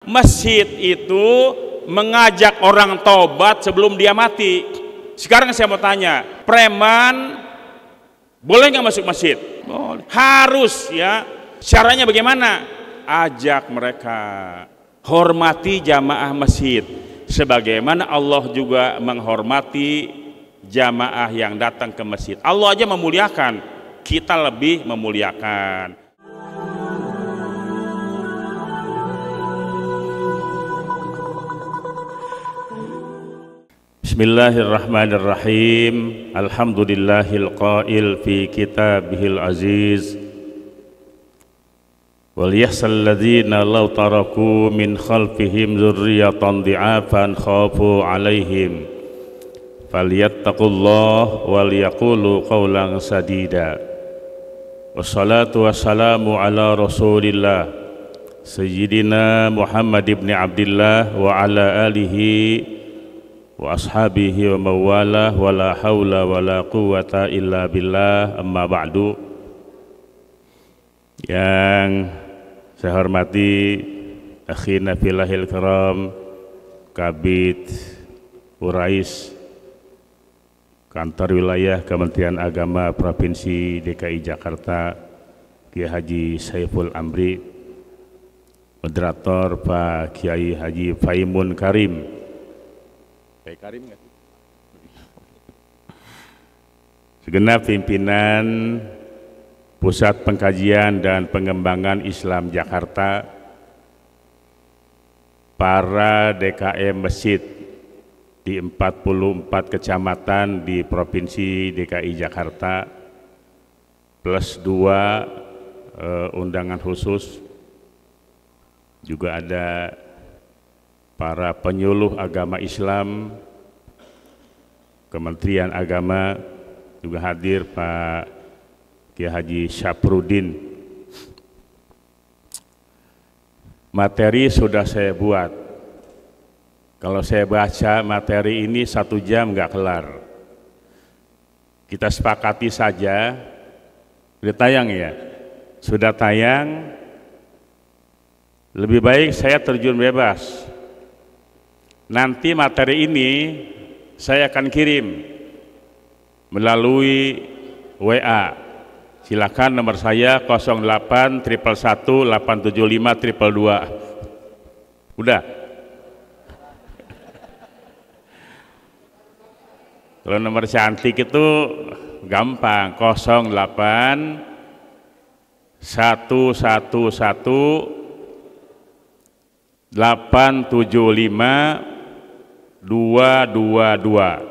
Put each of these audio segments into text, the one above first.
Masjid itu mengajak orang tobat sebelum dia mati. Sekarang saya mau tanya, preman boleh nggak masuk masjid? Boleh. Harus ya. Caranya bagaimana? Ajak mereka. Hormati jamaah masjid. Sebagaimana Allah juga menghormati jamaah yang datang ke masjid. Allah aja memuliakan, kita lebih memuliakan. Bismillahirrahmanirrahim. Alhamdulillahil qail fi kitabihil aziz. Wal yahsal ladzina law taraku min khalfihim dzurriyyatan dhi'afan khafu 'alaihim falyattaqullah wal yaqulu qawlan sadida. Wassalatu wassalamu ala Rasulillah Sayyidina Muhammad ibn Abdillah wa ala alihi wa ashabihi wa mawalah wa la hawla wa la quwwata illa billah, amma ba'du. Yang saya hormati akhina filahil karam Kabid Urais Kantor Wilayah Kementerian Agama Provinsi DKI Jakarta, Kiai Haji Saiful Amri, moderator Pak Kiai Haji Faimun Karim. Karim nggak? Segenap pimpinan Pusat Pengkajian dan Pengembangan Islam Jakarta, para DKM masjid di 44 kecamatan di Provinsi DKI Jakarta, plus 2 undangan khusus, juga ada para penyuluh agama Islam, Kementerian Agama, juga hadir Pak Kiai Haji Syafruddin. Materi sudah saya buat. Kalau saya baca materi ini 1 jam nggak kelar. Kita sepakati saja. Sudah tayang ya? Sudah tayang. Lebih baik saya terjun bebas. Nanti materi ini saya akan kirim melalui WA. Silakan nomor saya 08 111 875 222. Udah. Kalau nomor cantik itu gampang, 08 111 875 222.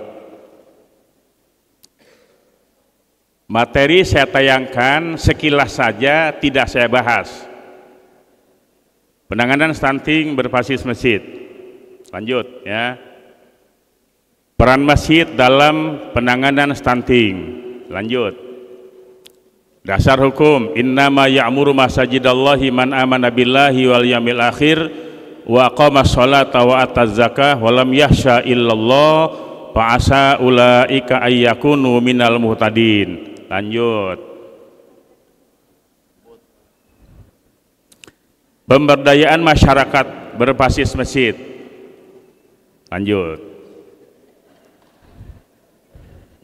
Materi saya tayangkan sekilas saja, tidak saya bahas. Penanganan stunting berbasis masjid. Lanjut ya. Peran masjid dalam penanganan stunting. Lanjut. Dasar hukum, innama ya'muru masajidallahi man amana billahi wal yawmil akhir wa aqama sholata wa ataz zakah wa lam yahsha illallah fa asa ulaika ayyakunu minal muhtadin. Lanjut. Pemberdayaan masyarakat berbasis masjid. Lanjut.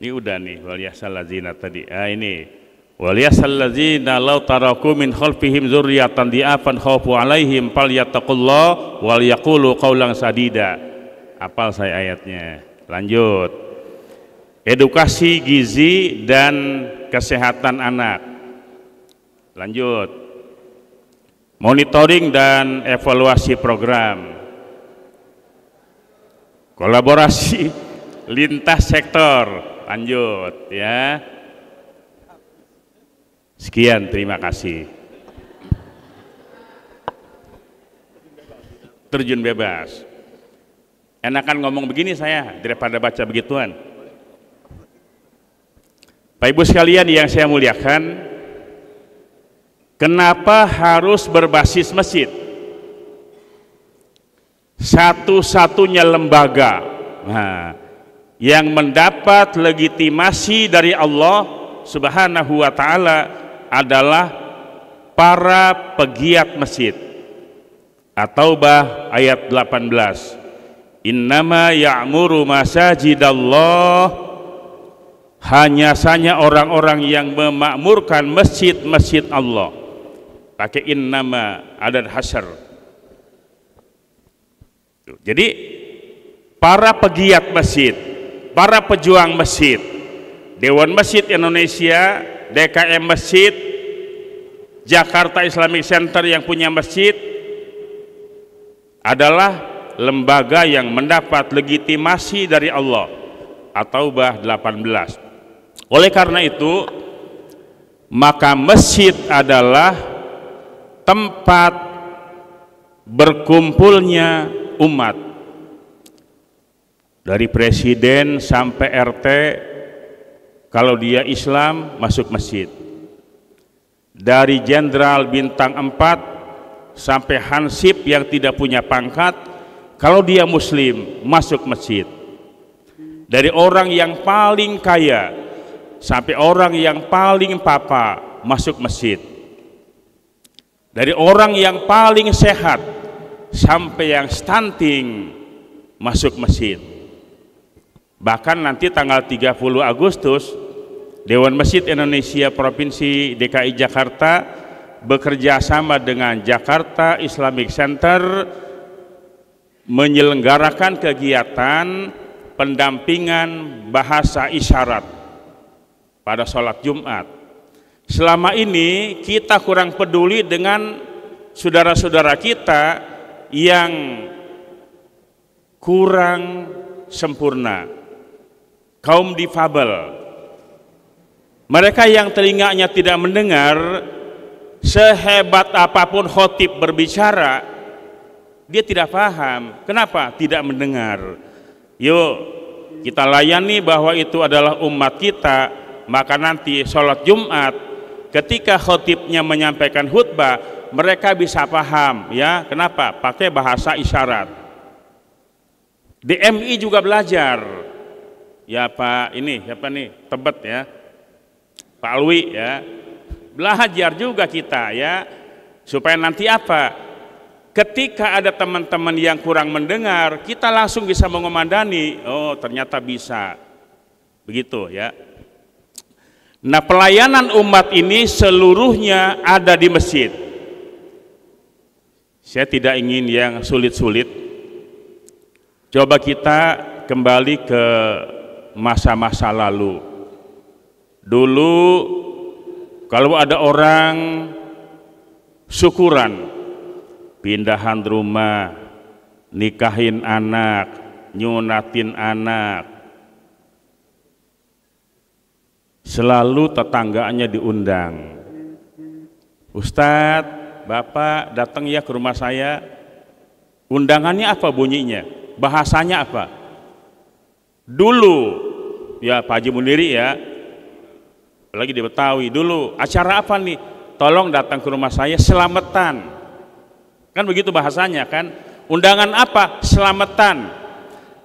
Ini udah nih, wal yahsal ladzina tadi. Ini wal yahsal ladzina law taraku min khalfihim dzurriyyatan dhi'afan khafu 'alaihim falyattaqullah wal yaqulu qawlan sadida. Apal saya ayatnya. Lanjut. Edukasi gizi dan kesehatan anak. Lanjut. Monitoring dan evaluasi program. Kolaborasi lintas sektor. Lanjut ya. Sekian, terima kasih. Terjun bebas. Enakan ngomong begini saya daripada baca begituan. Bapak Ibu sekalian yang saya muliakan, kenapa harus berbasis masjid? Satu-satunya lembaga yang mendapat legitimasi dari Allah Subhanahu wa Ta'ala adalah para pegiat masjid. At-Taubah ayat 18. Innama ya'muru masajidallah, hanya saja orang-orang yang memakmurkan masjid-masjid Allah. Pakai innama, adat hasr. Jadi para pegiat masjid, para pejuang masjid, Dewan Masjid Indonesia, DKM Masjid, Jakarta Islamic Center yang punya masjid adalah lembaga yang mendapat legitimasi dari Allah. At-Taubah 18. Oleh karena itu, maka masjid adalah tempat berkumpulnya umat, dari presiden sampai RT. Kalau dia Islam masuk masjid, dari jenderal bintang 4 sampai hansip yang tidak punya pangkat, kalau dia muslim masuk masjid. Dari orang yang paling kaya sampai orang yang paling papa masuk masjid. Dari orang yang paling sehat sampai yang stunting masuk masjid. Bahkan nanti tanggal 30 Agustus Dewan Masjid Indonesia Provinsi DKI Jakarta bekerja sama dengan Jakarta Islamic Center menyelenggarakan kegiatan pendampingan bahasa isyarat pada sholat Jumat. Selama ini kita kurang peduli dengan saudara-saudara kita yang kurang sempurna, kaum difabel. Mereka yang telinganya tidak mendengar, sehebat apapun khotib berbicara, dia tidak paham. Kenapa? Tidak mendengar. Yuk kita layani bahwa itu adalah umat kita, maka nanti sholat Jumat ketika khotibnya menyampaikan khutbah, mereka bisa paham, ya. Kenapa? Pakai bahasa isyarat. Di MI juga belajar. Ya Pak ini, siapa nih? Tebet ya. Pak Alwi ya. Belajar juga kita ya. Supaya nanti apa? Ketika ada teman-teman yang kurang mendengar, kita langsung bisa mengomandani. Oh, ternyata bisa. Begitu ya. Nah, pelayanan umat ini seluruhnya ada di masjid. Saya tidak ingin yang sulit-sulit. Coba kita kembali ke masa-masa lalu. Dulu kalau ada orang syukuran, pindahan rumah, nikahin anak, nyunatin anak, selalu tetangganya diundang. Ustadz, Bapak datang ya ke rumah saya. Undangannya apa bunyinya? Bahasanya apa? Dulu ya Pak Haji Muniri ya, lagi di Betawi dulu, acara apa nih? Tolong datang ke rumah saya, selamatan. Kan begitu bahasanya kan? Undangan apa? Selamatan.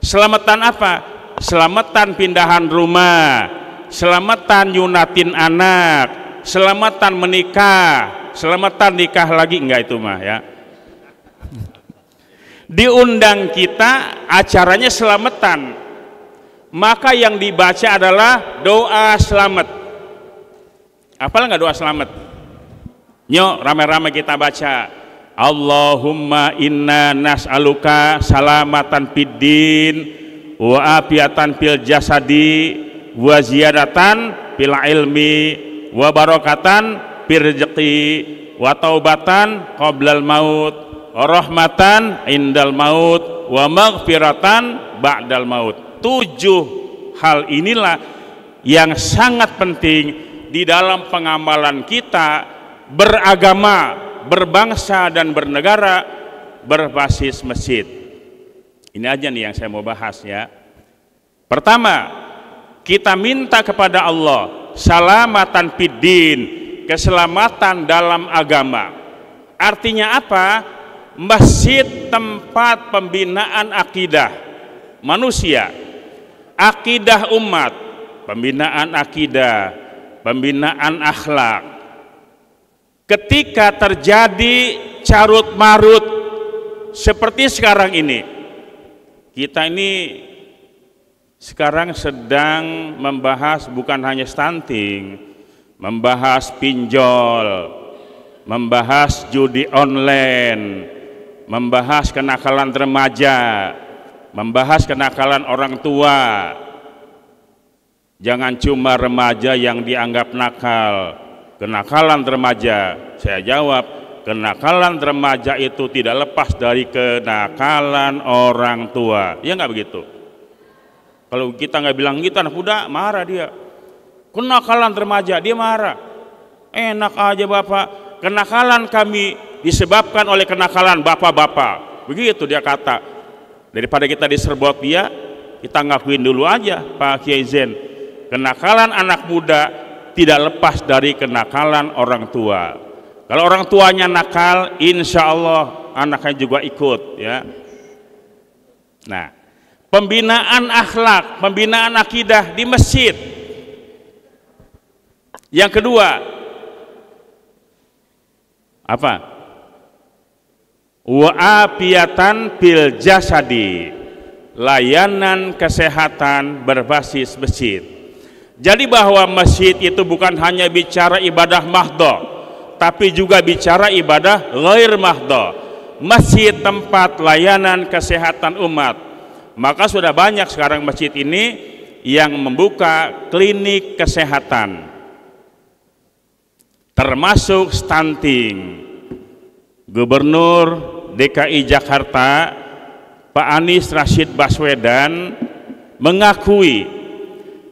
Selamatan apa? Selamatan pindahan rumah, selamatan nyunatin anak, selamatan menikah, selamatan nikah lagi, enggak itu mah ya. Diundang kita, acaranya selamatan. Maka yang dibaca adalah doa selamat. Apalah nggak doa selamat? Nyok, rame-rame kita baca. Allahumma inna nas'aluka salamatan fid din wa afiatan fil jasadi wa ziyadatan fil ilmi wa barakatan fil rizqi wa taubatan qoblal maut wa rahmatan indal maut wa maghfiratan ba'dal maut. 7 hal inilah yang sangat penting di dalam pengamalan kita beragama, berbangsa dan bernegara berbasis masjid. Ini aja nih yang saya mau bahas ya. Pertama, kita minta kepada Allah salamatan fid din, keselamatan dalam agama. Artinya apa? Masjid tempat pembinaan akidah manusia, akidah umat, pembinaan akidah, pembinaan akhlak. Ketika terjadi carut marut seperti sekarang ini, kita ini sekarang sedang membahas bukan hanya stunting, membahas pinjol, membahas judi online, membahas kenakalan remaja, membahas kenakalan orang tua. Jangan cuma remaja yang dianggap nakal, kenakalan remaja. Saya jawab, kenakalan remaja itu tidak lepas dari kenakalan orang tua. Ya nggak begitu? Kalau kita nggak bilang gitu, anak muda marah dia. Kenakalan remaja, dia marah. Enak aja Bapak, kenakalan kami disebabkan oleh kenakalan bapak-bapak. Begitu dia kata. Daripada kita diserbot dia, kita ngakuin dulu aja Pak Kiai Zen. Kenakalan anak muda tidak lepas dari kenakalan orang tua. Kalau orang tuanya nakal, insya Allah anaknya juga ikut, ya. Nah, pembinaan akhlak, pembinaan akidah di masjid. Yang kedua, apa? Wa'afiatan bil jasadi, layanan kesehatan berbasis masjid. Jadi bahwa masjid itu bukan hanya bicara ibadah mahdhah, tapi juga bicara ibadah ghair mahdhah. Masjid tempat layanan kesehatan umat. Maka sudah banyak sekarang masjid ini yang membuka klinik kesehatan, termasuk stunting. Gubernur DKI Jakarta Pak Anies Rashid Baswedan mengakui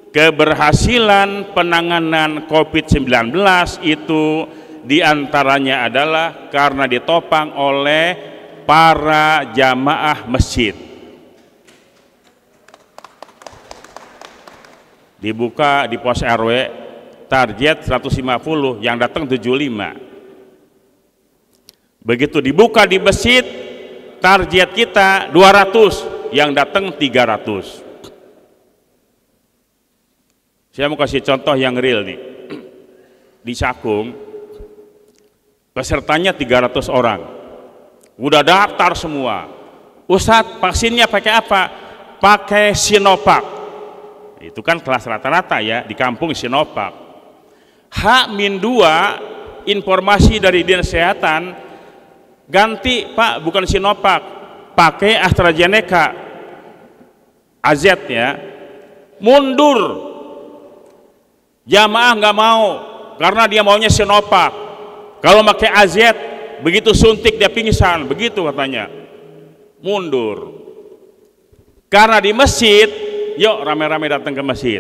keberhasilan penanganan COVID-19 itu diantaranya adalah karena ditopang oleh para jamaah masjid. Dibuka di pos RW, target 150, yang datang 75. Begitu dibuka di masjid, target kita 200, yang datang 300. Saya mau kasih contoh yang real nih. Di Cakung, pesertanya 300 orang. Udah daftar semua. Ustadz, vaksinnya pakai apa? Pakai Sinovac. Itu kan kelas rata-rata ya, di kampung Sinovac. H-2 informasi dari Dinas Kesehatan, ganti Pak, bukan Sinovac, pakai AstraZeneca, AZ ya. Mundur. Jamaah nggak mau karena dia maunya Sinovac. Kalau pakai AZ, begitu suntik dia pingsan, begitu katanya. Mundur. Karena di masjid, yuk rame-rame datang ke masjid.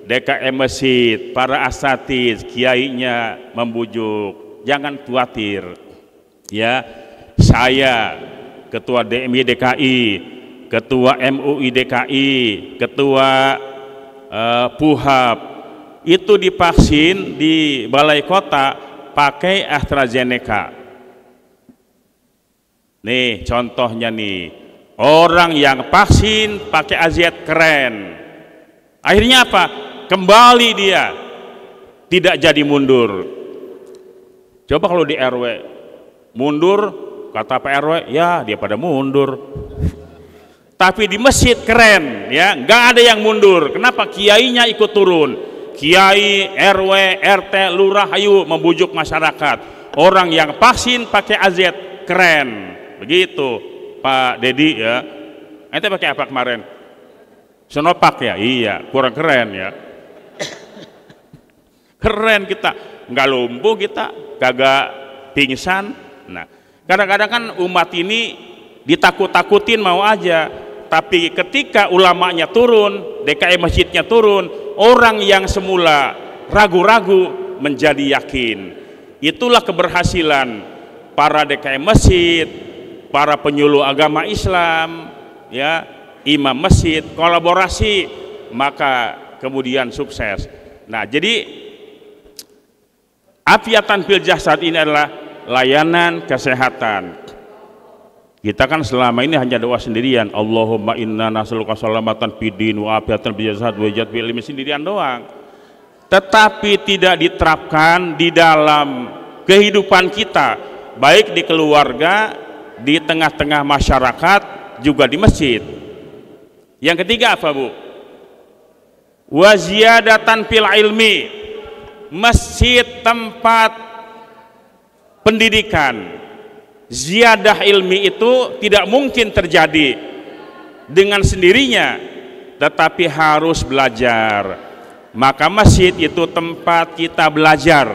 DKM masjid, para asatidz, kiainya membujuk, jangan khawatir. Ya, saya ketua DMI DKI, ketua MUI DKI, ketua PUHAP, itu divaksin di balai kota pakai AstraZeneca. Nih contohnya nih, orang yang vaksin pakai AZ keren. Akhirnya apa? Kembali dia, tidak jadi mundur. Coba kalau di RW mundur, kata Pak RW, ya dia pada mundur. Tapi di masjid keren, ya, nggak ada yang mundur. Kenapa? Kiainya ikut turun. Kiai, RW, RT, lurah, ayo membujuk masyarakat. Orang yang vaksin pakai AZ keren, begitu Pak Dedi ya. Ente pakai apa kemarin? Sinovac ya, iya, kurang keren ya. Keren kita, nggak lumpuh kita, kagak pingsan. Nah, kadang-kadang kan umat ini ditakut-takutin mau aja, tapi ketika ulamanya turun, DKI masjidnya turun, orang yang semula ragu-ragu menjadi yakin. Itulah keberhasilan para DKI masjid, para penyuluh agama Islam, ya, imam masjid, kolaborasi, maka kemudian sukses. Nah, jadi afiatan fil jasad ini adalah layanan kesehatan. Kita kan selama ini hanya doa sendirian, Allahumma inna nas'aluka salamatan fid din wa afiatan fil jasad wa ijad fil ilmi, sendirian doang. Tetapi tidak diterapkan di dalam kehidupan kita, baik di keluarga di tengah-tengah masyarakat, juga di masjid. Yang ketiga apa, Bu? Wa ziyadatan fil ilmi, masjid tempat pendidikan. Ziyadah ilmi itu tidak mungkin terjadi dengan sendirinya, tetapi harus belajar. Maka masjid itu tempat kita belajar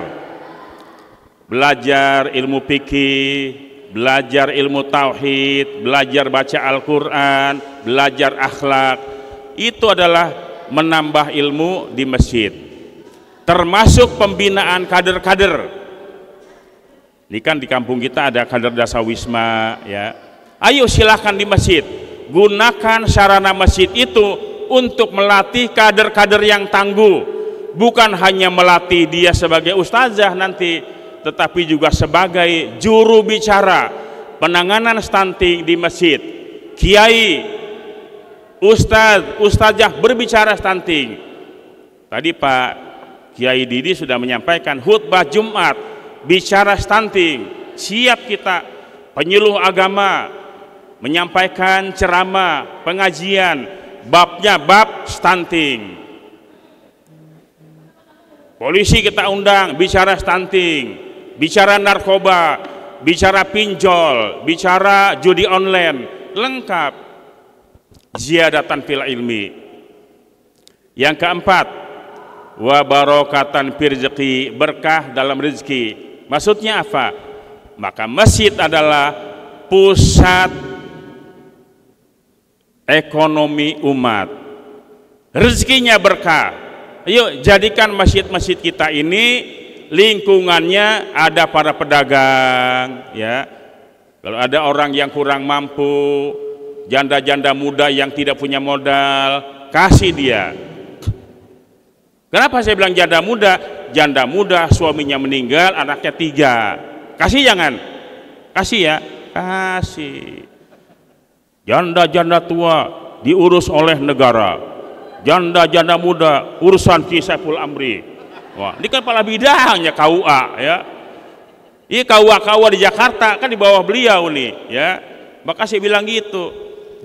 ilmu fikih, belajar ilmu tauhid, belajar baca Al-Quran, belajar akhlak. Itu adalah menambah ilmu di masjid, termasuk pembinaan kader-kader. Ini kan di kampung kita ada kader dasawisma, ya. Ayo silahkan di masjid, gunakan sarana masjid itu untuk melatih kader-kader yang tangguh, bukan hanya melatih dia sebagai ustazah nanti, tetapi juga sebagai juru bicara penanganan stunting di masjid. Kiai, ustazah berbicara stunting. Tadi Pak Kiai Didi sudah menyampaikan khutbah Jumat bicara stunting. Siap kita penyuluh agama menyampaikan ceramah, pengajian, babnya bab stunting. Polisi kita undang bicara stunting, bicara narkoba, bicara pinjol, bicara judi online, lengkap. Ziyadatan fil ilmi. Yang keempat, wa barokatan fil rizqi, berkah dalam rezeki. Maksudnya apa? Maka masjid adalah pusat ekonomi umat, rezekinya berkah. Ayo jadikan masjid-masjid kita ini lingkungannya ada para pedagang, ya. Kalau ada orang yang kurang mampu, janda-janda muda yang tidak punya modal, kasih dia. Kenapa saya bilang janda muda? Janda muda suaminya meninggal, anaknya 3. Kasih jangan? Kasih ya? Kasih. Janda-janda tua diurus oleh negara. Janda-janda muda urusan Ki Saiful Amri. Wah, ini kan kepala bidangnya KUA, ya. Ini KUA di Jakarta kan di bawah beliau nih, ya. Maka saya bilang gitu.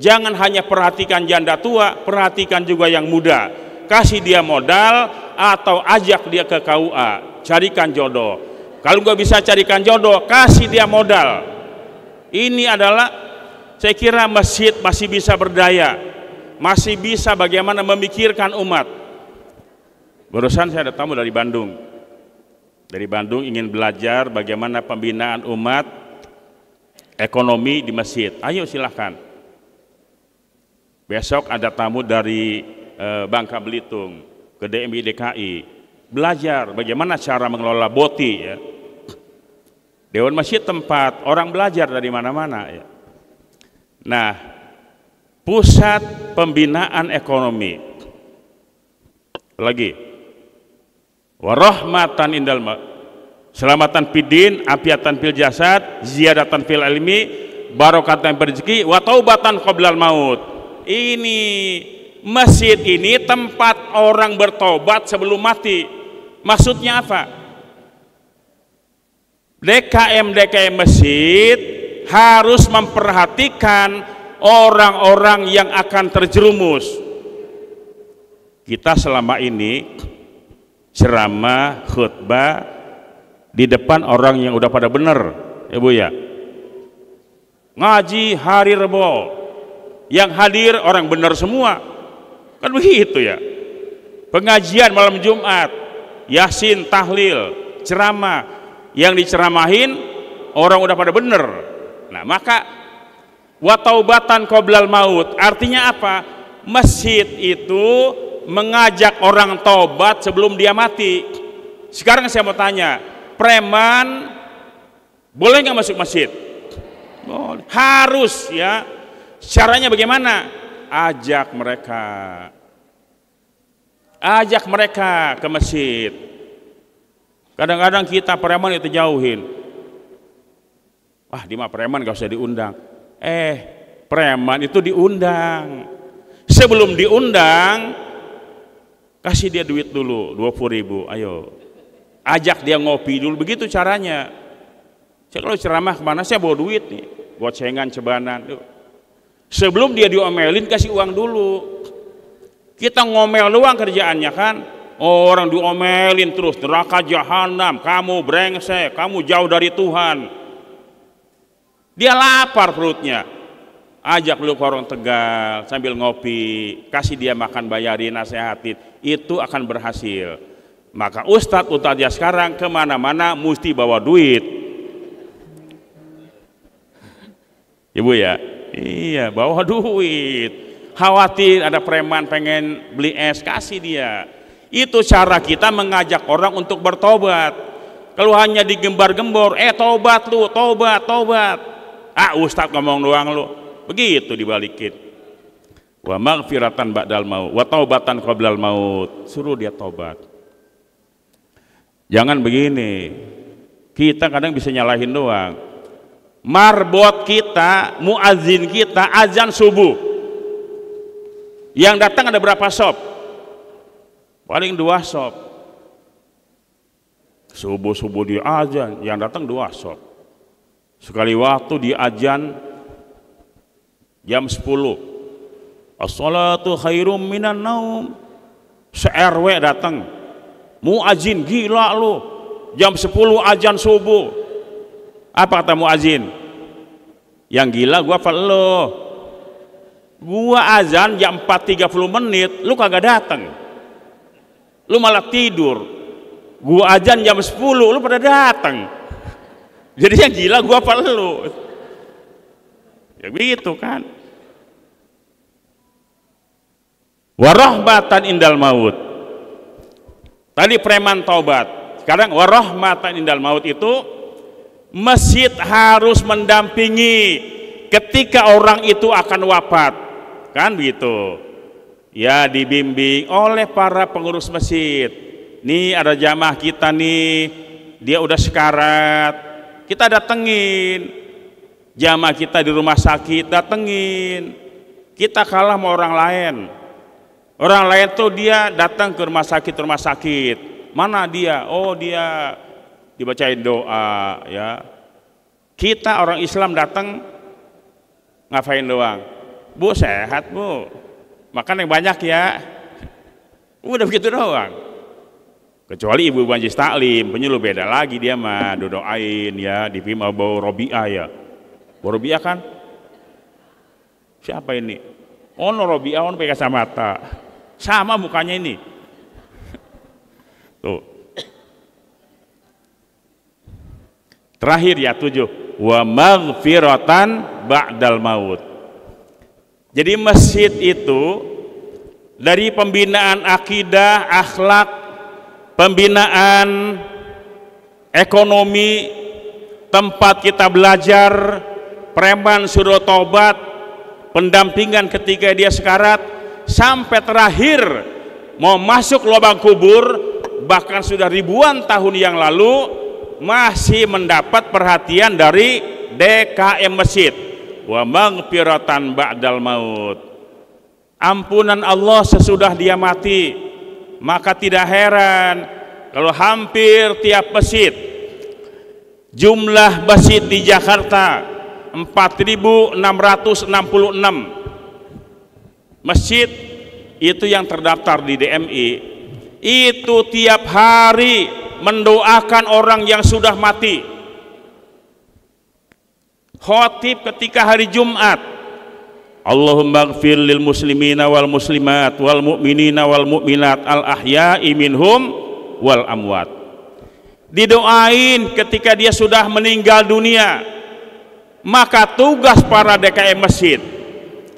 Jangan hanya perhatikan janda tua, perhatikan juga yang muda. Kasih dia modal atau ajak dia ke KUA, carikan jodoh. Kalau nggak bisa carikan jodoh, kasih dia modal. Ini adalah, saya kira masjid masih bisa berdaya, masih bisa bagaimana memikirkan umat. Barusan saya ada tamu dari Bandung. Dari Bandung ingin belajar bagaimana pembinaan umat ekonomi di masjid. Ayo silahkan. Besok ada tamu dari Bangka Belitung ke DMI DKI, belajar bagaimana cara mengelola BOTI, ya. Dewan Masjid tempat orang belajar dari mana-mana, ya. Nah, pusat pembinaan ekonomi lagi warahmatan indal selamatan fidin, afiatan fil jasad, ziyadatan fil ilmi, barokatan rezeki, wa taubatan qoblal maut. Ini masjid ini tempat orang bertobat sebelum mati. Maksudnya apa? DKM masjid harus memperhatikan orang-orang yang akan terjerumus. Kita selama ini ceramah, khutbah di depan orang yang udah pada bener, ya Bu ya. Ngaji hari Rebo, yang hadir orang bener semua. Kan begitu ya. Pengajian malam Jumat, yasin, tahlil, ceramah, yang diceramahin orang udah pada bener. Nah, maka wa taubatan qoblal maut, artinya apa? Masjid itu mengajak orang tobat sebelum dia mati. Sekarang saya mau tanya, preman boleh nggak masuk masjid? Boleh. Harus, ya. Caranya bagaimana? Ajak mereka ke masjid. Kadang-kadang kita preman itu jauhin. Wah, di mah preman gak usah diundang. Preman itu diundang. Sebelum diundang, kasih dia duit dulu 20.000. Ayo, ajak dia ngopi dulu. Begitu caranya. Saya kalau ceramah kemana saya bawa duit nih. gocengan cebanan. Sebelum dia diomelin kasih uang dulu. Kita ngomel doang kerjaannya kan. Orang diomelin terus, neraka jahanam, kamu brengsek, kamu jauh dari Tuhan. Dia lapar perutnya. Ajak lu ke warung Tegal sambil ngopi, kasih dia makan, bayarin, nasehatin, itu akan berhasil. Maka ustadz ya sekarang kemana-mana mesti bawa duit. Ibu ya, iya bawa duit. Khawatir ada preman pengen beli es, kasih dia. Itu cara kita mengajak orang untuk bertobat. Kalau hanya digembar-gembor, tobat lu, tobat. Ustadz ngomong doang lu. Begitu dibalikin. Wa maghfiratan ba'dal maut, wa taubatan qablal maut. Suruh dia tobat. Jangan begini. Kita kadang bisa nyalahin doang. Marbot kita, muazin kita azan subuh. Yang datang ada berapa sop? Paling 2 sop. Subuh-subuh dia azan, yang datang 2 sop. Sekali waktu dia azan jam 10. As-salatu khairum minan naum. Se-RW datang. Muazin gila lu. Jam 10 azan subuh. Apa kata muazin? Yang gila gua apa lu? Gua azan jam 4.30 menit, lu kagak datang. Lu malah tidur. Gua azan jam 10, lu pada datang. Jadi yang gila gua apa lu? Ya begitu kan. Warahmatan indal maut. Tadi preman taubat. Sekarang warahmatan indal maut itu masjid harus mendampingi ketika orang itu akan wafat. Kan begitu. Ya dibimbing oleh para pengurus masjid. Nih ada jamaah kita nih, dia udah sekarat. Kita datengin. Jamaah kita di rumah sakit, datengin. Kita kalah sama orang lain. Orang lain tuh dia datang ke rumah sakit. Mana dia? Oh dia dibacain doa ya. Kita orang Islam datang ngapain doang? Bu sehat bu, makan yang banyak ya. Udah begitu doang. Kecuali ibu majlis taklim, penyuluh beda lagi dia mah doain ya, dipimpin Abu Robiah ya. Abu Robiah kan? Siapa ini? Ono Robiah ono pakai kacamata. Sama mukanya ini. Tuh. Terakhir ya 7. Wa maghfiratan ba'dal maut. Jadi masjid itu dari pembinaan akidah, akhlak, pembinaan ekonomi, tempat kita belajar, preman suruh tobat, pendampingan ketika dia sekarat, sampai terakhir mau masuk lubang kubur, bahkan sudah ribuan tahun yang lalu masih mendapat perhatian dari DKM masjid. Wa maghfiratan ba'dal maut. Ampunan Allah sesudah dia mati. Maka tidak heran kalau hampir tiap masjid, jumlah masjid di Jakarta 4.666 masjid itu yang terdaftar di DMI, itu tiap hari mendoakan orang yang sudah mati. Khotib ketika hari Jumat, Allahumma ighfir lil muslimina wal muslimat wal mu'minina wal mu'minat al ahya'i minhum wal amwat. Didoain ketika dia sudah meninggal dunia. Maka tugas para DKM masjid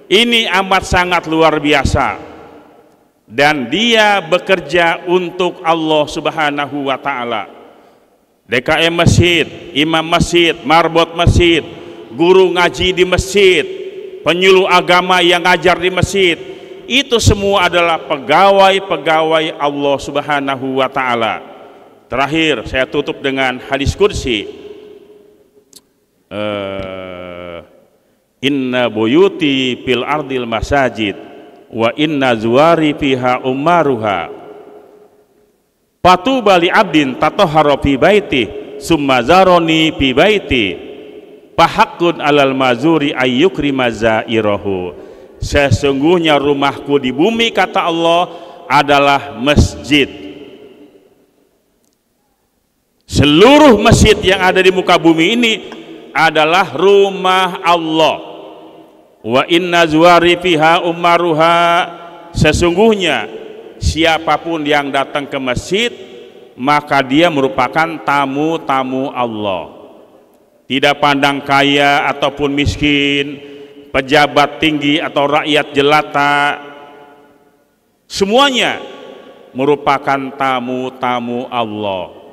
ini amat sangat luar biasa, dan dia bekerja untuk Allah Subhanahu wa ta'ala. DKM masjid, imam masjid, marbot masjid, guru ngaji di masjid, penyuluh agama yang ngajar di masjid, itu semua adalah pegawai-pegawai Allah Subhanahu wa ta'ala. Terakhir saya tutup dengan hadis kursi. Inna buyuti fil ardil masajid wa inna zuwari fiha ummaruha patuba li abdin tatahhara fi baiti summa zaroni fi baiti Fahaqqun alal mazuri ayyukrima zairahu. Sesungguhnya rumahku di bumi, kata Allah, adalah masjid. Seluruh masjid yang ada di muka bumi ini adalah rumah Allah. Wa inna zuwari fiha ummaruha. Sesungguhnya siapapun yang datang ke masjid, maka dia merupakan tamu-tamu Allah. Tidak pandang kaya ataupun miskin, pejabat tinggi atau rakyat jelata, semuanya merupakan tamu-tamu Allah.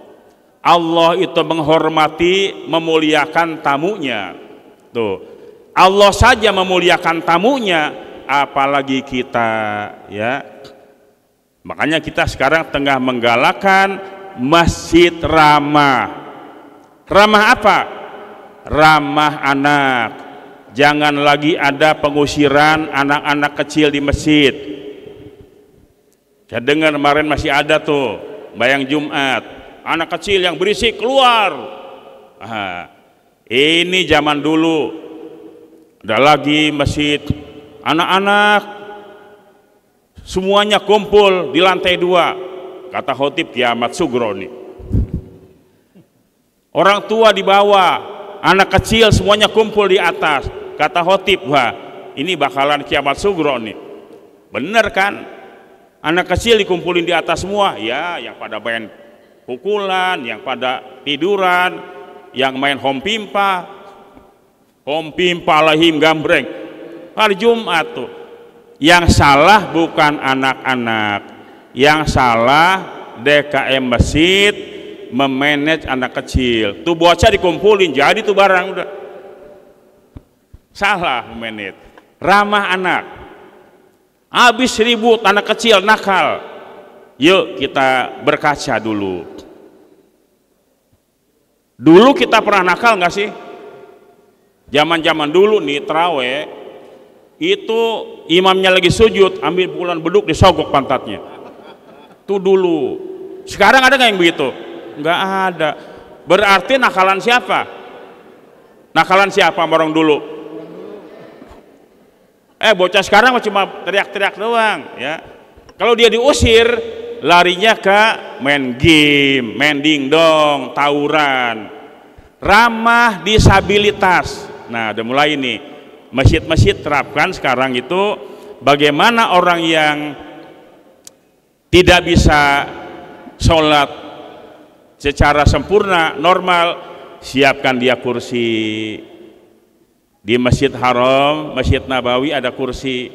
Allah itu menghormati, memuliakan tamunya. Tuh, Allah saja memuliakan tamunya, apalagi kita, ya. Makanya kita sekarang tengah menggalakkan masjid ramah. Ramah apa? Ramah anak. Jangan lagi ada pengusiran anak-anak kecil di masjid. Saya dengar kemarin masih ada tuh bayang Jumat, anak kecil yang berisik keluar. Ini zaman dulu. Ada lagi masjid, anak-anak semuanya kumpul di lantai 2. Kata khotib kiamat sugro nih. Orang tua di bawah, anak kecil semuanya kumpul di atas. Kata khotib, wah ini bakalan kiamat sugro nih. Bener kan? Anak kecil dikumpulin di atas semua. Ya, yang pada main pukulan, yang pada tiduran, yang main hom pimpa lahim gambreng. Hari Jumat tuh. Yang salah bukan anak-anak, yang salah DKM masjid memanage anak kecil. Tuh bocah dikumpulin jadi tuh barang udah. Salah memanage. Ramah anak. Habis ribut anak kecil nakal. Yuk kita berkaca dulu. Dulu kita pernah nakal nggak sih? Zaman-zaman dulu nih terawih itu imamnya lagi sujud, ambil pukulan beduk disogok pantatnya. Itu dulu. Sekarang ada nggak yang begitu? Nggak ada. Berarti nakalan siapa? Nakalan siapa orang dulu? Bocah sekarang cuma teriak-teriak doang, ya. Kalau dia diusir, larinya ke main game, main dingdong, tawuran. Ramah disabilitas. Nah, udah mulai nih. Masjid-masjid terapkan sekarang itu bagaimana orang yang tidak bisa sholat secara sempurna, normal, siapkan dia kursi. Di Masjid Haram, Masjid Nabawi ada kursi,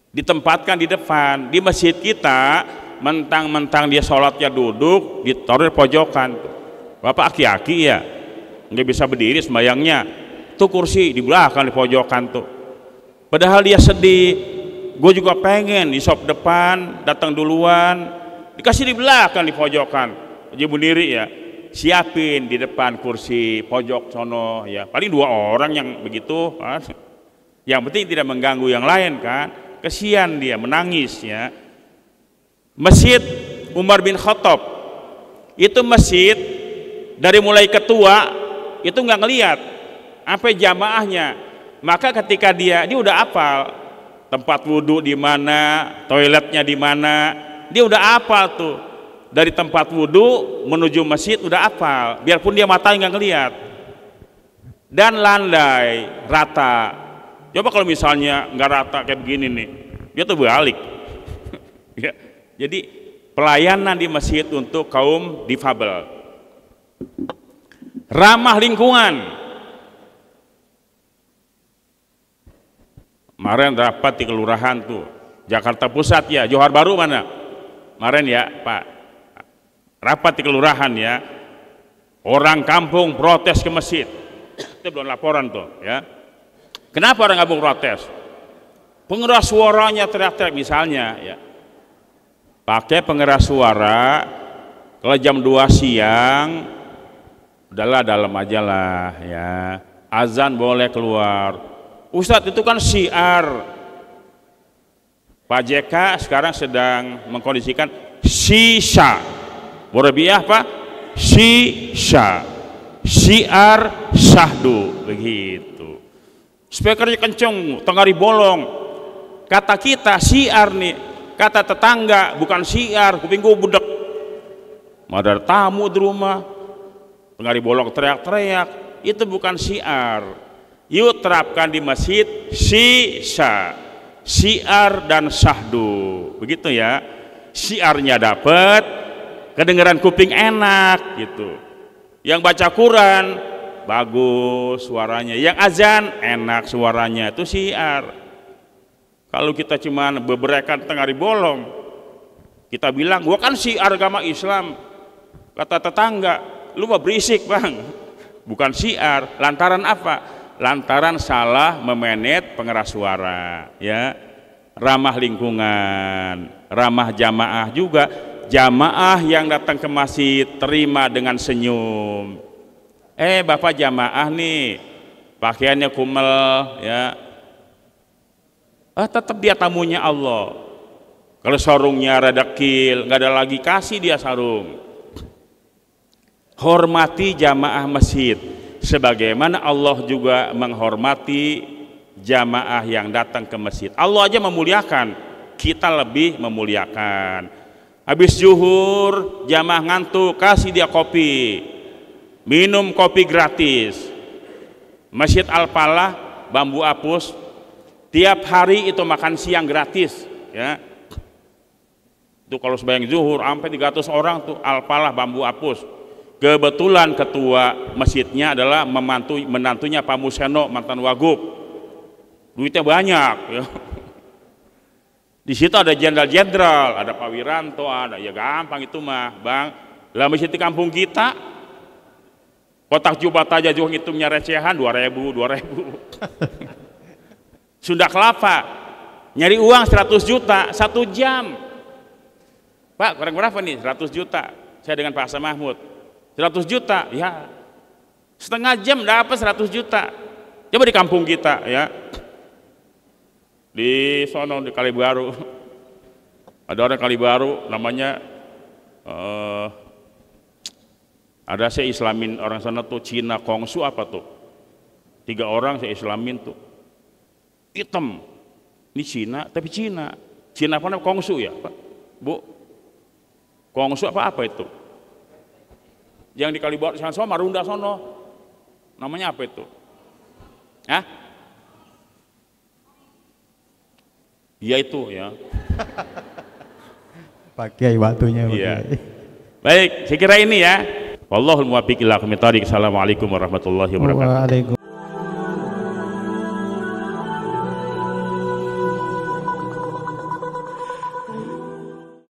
ditempatkan di depan. Di masjid kita mentang-mentang dia sholatnya duduk, ditaruh di pojokan. Bapak aki-aki ya, nggak bisa berdiri sembayangnya, tuh kursi di belakang di pojokan tuh. Padahal dia sedih, gue juga pengen di sop depan, datang duluan, dikasih di belakang di pojokan. Jadi berdiri ya, siapin di depan kursi pojok sono ya, paling 2 orang yang begitu kan. Yang penting tidak mengganggu yang lain kan. Kesian dia menangis ya. Masjid Umar bin Khattab itu masjid dari mulai ketua itu nggak ngelihat sampai jamaahnya. Maka ketika dia udah hafal tempat wudhu di mana, toiletnya di mana, dia udah hafal tuh. Dari tempat wudhu menuju masjid udah hafal, biarpun dia matanya nggak ngelihat. Dan landai rata. Coba kalau misalnya nggak rata kayak begini nih, dia tuh balik. Ya. Jadi pelayanan di masjid untuk kaum difabel. Ramah lingkungan. Kemarin rapat di kelurahan tuh, Jakarta Pusat ya, Johar Baru mana? Kemarin ya Pak. Rapat di kelurahan ya, orang kampung protes ke masjid. Itu belum laporan tuh ya. Kenapa orang kampung protes? Pengeras suaranya teriak-teriak misalnya ya. Pakai pengeras suara, kalau jam 2 siang udahlah dalam aja lah ya. Azan boleh keluar. Ustadz itu kan syiar. Pak JK sekarang sedang mengkondisikan shisha. Warabiah apa? Shisha. syiar syahdu, begitu. Speakernya kenceng, tengari bolong. Kata kita syiar nih, kata tetangga bukan syiar, kuping gue budek. Ada tamu di rumah, tengari bolong teriak-teriak, itu bukan syiar. Yuk terapkan di masjid sisa, syiar dan syahdu, begitu ya. Syiarnya dapat, kedengeran kuping enak gitu. Yang baca Quran bagus suaranya, yang azan enak suaranya, itu syiar. Kalau kita cuma beberekan tengari bolong, kita bilang gua kan syiar agama Islam, kata tetangga lu mah berisik bang, bukan syiar. Lantaran apa? Lantaran salah memanage pengeras suara, ya. Ramah lingkungan, ramah jamaah juga. Jamaah yang datang ke masjid terima dengan senyum. Bapak jamaah nih pakaiannya kumel, ya. Tetap dia tamunya Allah. Kalau sarungnya rada kil, nggak ada lagi, kasih dia sarung. Hormati jamaah masjid sebagaimana Allah juga menghormati jamaah yang datang ke masjid. Allah aja memuliakan, kita lebih memuliakan. Habis zuhur jamaah ngantuk, kasih dia kopi, minum kopi gratis. Masjid Al-Falah Bambu Apus tiap hari itu makan siang gratis, ya. Itu kalau sembahyang zuhur sampai 300 orang tuh Al-Falah Bambu Apus. Kebetulan ketua masjidnya adalah menantunya Pak Museno, mantan wagub. Duitnya banyak, ya. Di situ ada jenderal-jenderal, ada Pak Wiranto, ada, ya gampang itu mah, bang. Lah masjid di kampung kita, kotak jubat aja juga hitungnya recehan 2.000. Sunda Kelapa, nyari uang 100 juta 1 jam. Pak, kurang berapa nih? 100 juta. Saya dengan Pak Hasan Mahmud. 100 juta, ya. Setengah jam dapat 100 juta. Coba di kampung kita, ya. Di sono di Kalibaru ada orang Kalibaru namanya ada saya islamin orang sana tuh, Cina Kongsu apa tuh, 3 orang saya islamin tuh, hitam ini Cina tapi Cina apa namanya, Kongsu ya Pak Bu, Kongsu apa itu yang di Kalibaru sana Marunda sono namanya apa itu, hah? Iya itu ya. Pakai waktunya. Iya. Baik, saya kira ini ya. Wallahul muwaffiq ila aqwamit thoriq. Assalamualaikum warahmatullahi wabarakatuh.